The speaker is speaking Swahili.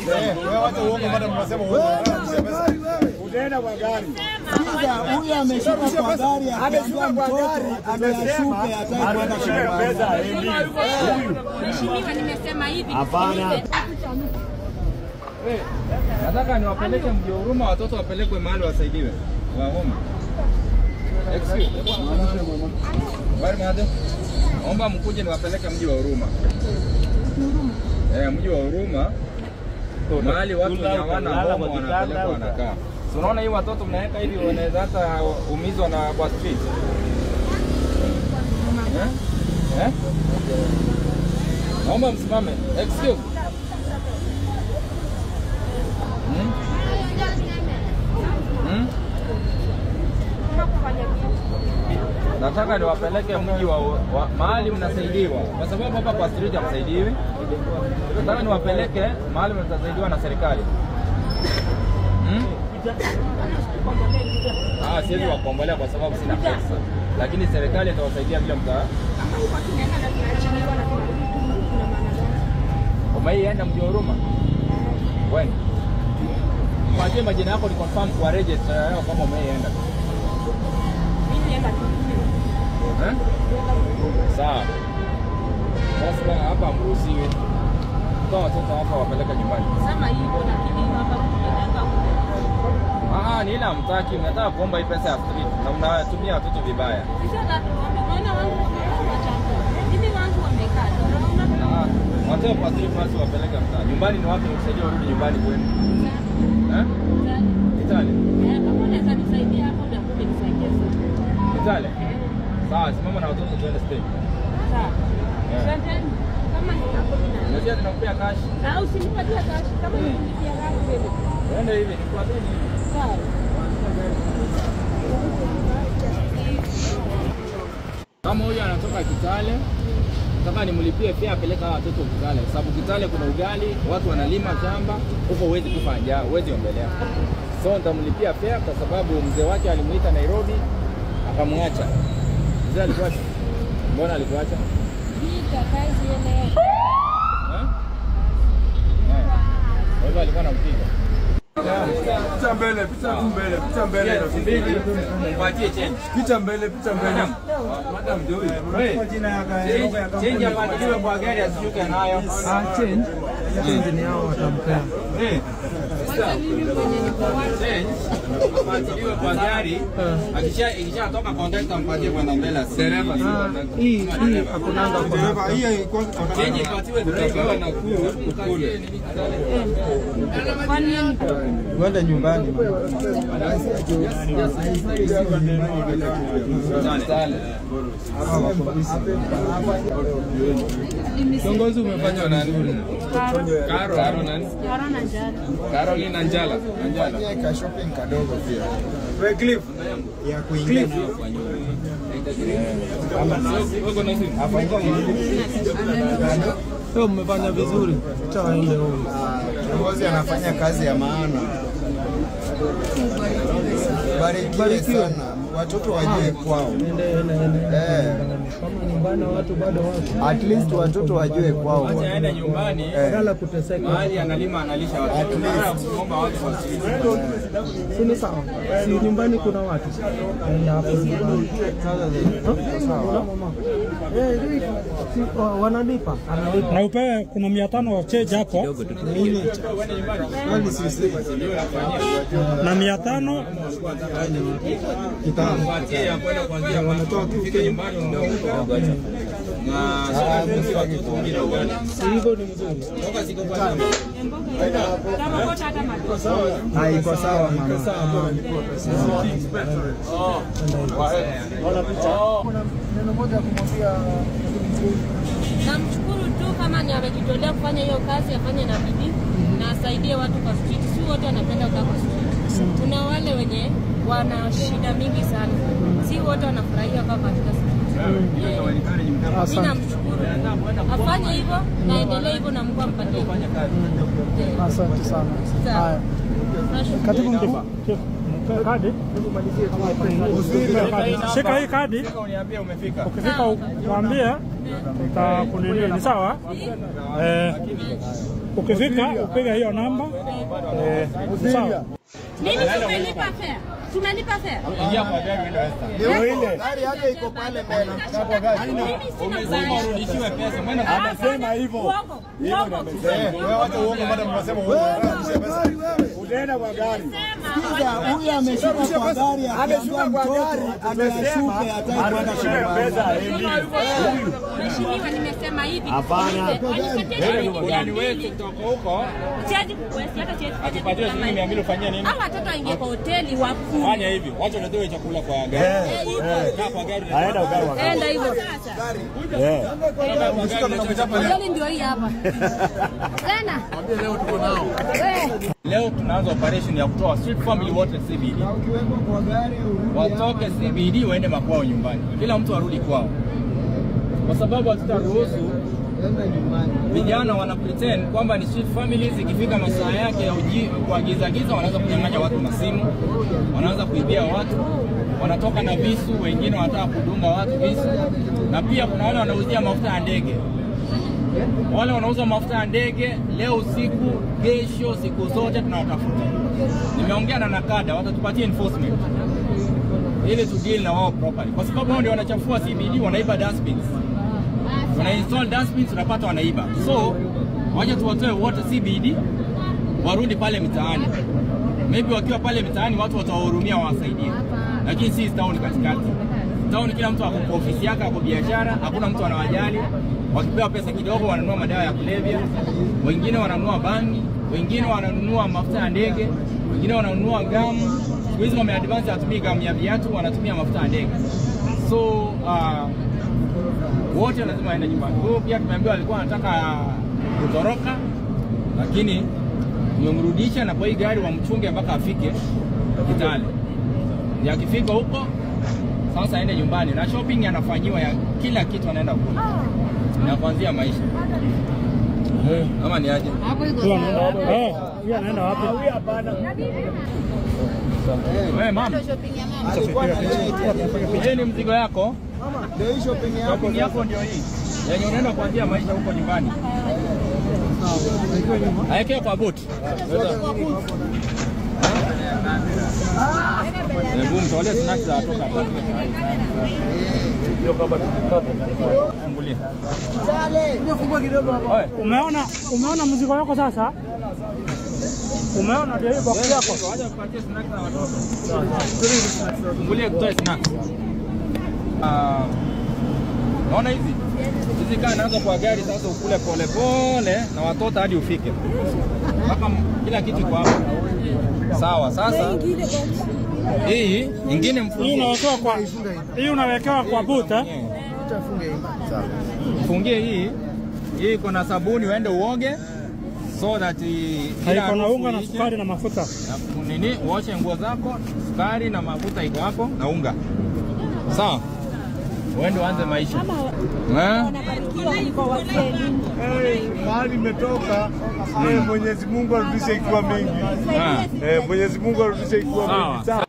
Wewe wacha uongo bado mnasema uongo. Unaenda kwa gari. Huyu ameshuka kwa gari, ameshuka kwa gari, ameshuka hata kwenda pesa. Mheshimiwa nimesema hivi. Hapana. Nataka niwapeleke mji wa Huruma, watoto wapelekwe mahali wasaidiwe. Wa Homa. Excuse. Bari mada. Omba mkuje niwapeleke mji wa Huruma. Mji wa Huruma. Mahali watu hawana homa wanapelekwa wanakaa. So unaona hii watoto mnaweka hivi wanaweza hata umizwa na kwa street. Naomba msimame. Excuse. Nataka niwapeleke mji wa mahali mnasaidiwa kwa sababu hapa kwa street hamsaidiwi. Nataka niwapeleke mahali mtasaidiwa na serikali. Siwezi wakombolea kwa sababu sina pesa. Lakini serikali itawasaidia vile mtaa. Umeienda mji wa Huruma? Wewe. Patie majina yako ni confirm kwa register yao kama umeienda. Sawa. Sasa hapa mruhusiwe. Toa watoto hapa wapeleke nyumbani. Sema hivyo lakini hapa tunataka ni ila mtaki, mnataka kuomba hii pesa ya street na mnatumia watoto vibaya. Sasa wameona wangu wamechanga. Hivi wangu wamekaa. Watoto kwa street basi wapeleke mtaa. Nyumbani ni wapi msaidie warudi nyumbani kwenu? Kitale. Kama unaweza nisaidia hapo ndio kunisaidia sasa. Kitale. Sawa, simama na watoto tuende stage. Sawa. Asante. Kama ni hapo nina. Unajua tunakupea cash. Au usinipatie cash kama nilipia gari wewe. Twende hivi, nikupatie hivi. Sawa. Kama huyu anatoka Kitale, nataka nimlipie pia apeleka watoto Kitale. Sababu Kitale kuna ugali, watu wanalima shamba, huko huwezi kufa njaa, huwezi ombelea. So nitamlipia pia kwa sababu mzee wake alimuita Nairobi, akamwacha. Mzee alikuacha. Mbona alikuacha? Vita kazi ile. Kwa hivyo alikuwa anampiga. Picha mbele, picha mbele, picha mbele. Mpatie change. Picha mbele, picha mbele. Madam ndio huyo. Kwa jina ya change apatiwe kwa gari asishuke nayo. change. Change ni hao watampea. Apatiliwe kwa gari. Ikishatoka conductor mpatie kwenda mbele. Dereva Hii hakunanga kwa dereva. Hii kwa change ipatiwe dereva na kule. Kwa nini? Kwenda nyumbani. Kiongozi umefanya nani? Karo nani? Carolina Njala. ka shopping kadogo pia. Wewe Cliff ya kuingia. Leo mmefanya vizuri. Tutaende huko. Kiongozi anafanya kazi ya maana. Barikiwe sana. Watoto wajue kwao. Kama nyumbani watu bado wako. At least watoto wajue kwao. Acha aende nyumbani. Badala kuteseka. Mahali analima analisha watu. At least kuomba watu wasilimu. Si sawa. Si nyumbani kuna watu. Hapo. Wanalipa. Na upewe kuna 500 change hapo. Na 500 Mpatie ya kwenda kuanzia wanatoa kufika nyumbani na sio watoto wengine ugali. Hivyo ni mzuri. Toka siku kwa shamba. Kama kocha hata makosa. haiko sawa mama. Neno moja kumwambia Namshukuru tu kama ni amejitolea kufanya hiyo kazi, afanye na bidii na asaidie watu kwa street. Si wote wanapenda kukaa kwa street. Kuna wale wenye wana shida mingi sana. Si wote wanafurahia kwa katika street. Mimi namshukuru. Afanye hivyo na endelee hivyo na Mungu ampatie. asante sana. Haya. katibu mkuu. Kadi. Shika hii kadi. Uniambie umefika. Ukifika mwambie utakunini. Ni sawa? Ukifika upiga hiyo namba. Sawa. Mimi tumelipa fare. Tumelipa fare. Ingia kwa gari uende Western. Ndio ile. Gari yake iko pale mbele. Kwa gari. Umesema urudishiwe pesa. Mbona Anasema hivyo. Wewe wacha uongo madam unasema uongo. Unaenda kwa gari. Sikiza, huyu ameshuka kwa gari, ameshuka kwa gari, ameshuka hataki kwenda shamba. Mheshimiwa, nimesema hivi. Hapana. Gani wewe kutoka huko? Siaje kuwezi hata siwezi. Atupatie shilingi 200 ufanyie nini? Hao watoto waingie kwa hoteli wakule. Fanya hivi. Wacha nitoe chakula kwa gari. Kaa kwa gari. Aenda ugali wa gari. Enda hivyo. Hoteli ndio hii hapa. Tena. Mwambie leo tuko nao. Leo tunaanza operation ya kutoa street family wote CBD. Watoke CBD waende makwao nyumbani. Kila mtu arudi kwao. Kwa sababu hatutaruhusu vijana wana pretend kwamba ni street families, ikifika masaa yake ya kuagiza giza wanaanza kunyang'anya watu masimu, wanaanza kuibia watu, wanatoka na visu, wengine wanataka kudunga watu visu. Na pia kuna wale wanauzia mafuta ya ndege. Wale wanauza mafuta ya ndege leo usiku, kesho, siku zote tunawatafuta. Nimeongea na nakada, watatupatia enforcement ili tu deal na wao properly. Kwa sababu wao ndio wanachafua CBD, wanaiba dustbins. Wana install dustbins, unapata wanaiba. So, waje tuwatoe wote CBD, warudi pale mitaani. Maybe wakiwa pale mitaani watu watawahurumia wawasaidie. Lakini si town katikati. Town kila mtu ako ofisi yake, ako biashara, hakuna mtu anawajali. Wakipewa pesa kidogo wananunua madawa ya kulevya, wengine wananunua bangi, wengine wananunua mafuta ya ndege, wengine wananunua gamu. Siku hizi wameadvance hatumii gamu ya viatu, wanatumia mafuta ya ndege. So wote lazima waende nyumbani. Huyo pia tumeambiwa alikuwa anataka kutoroka, lakini tumemrudisha na kwa hii gari wamchunge mpaka afike Kitale. Akifika huko sasa aende nyumbani, na shopping anafanyiwa ya kila kitu, anaenda huko. Na kuanzia maisha. Kama ni aje? Huyo anaenda wapi? Huyu hapana. Wewe mama. Hii ni mzigo yako. Ndio hii shopping yako. Shopping yako ndio hii. Yenye unaenda kuanzia maisha huko nyumbani. Aekea kwa boot. Hebu mtolee snacks za watoto hapa. Ndio baba fungulia. Ndio fungua kidogo hapa. Umeona mzigo wako sasa? Umeona ndio hiyo box yako. Waje kupatia snacks za watoto. Fungulia kutoa snacks. Naona hizi kaa naanza kwa gari sasa, ukule pole pole na watoto hadi ufike. Mpaka kila kitu iko hapa. Sawa, sasa hii nyingine unawekewa kwa boot eh? Fungie hii iko na sabuni, uende uoge so that iko na unga na sukari na mafuta. Nini, uoshe nguo zako, sukari na mafuta iko hapo na unga. Sawa. Uende uanze maisha. Mahali imetoka, Mwenyezi Mungu arudishe ikiwa mengi. Mwenyezi Mungu arudishe ikiwa mengi. Sawa.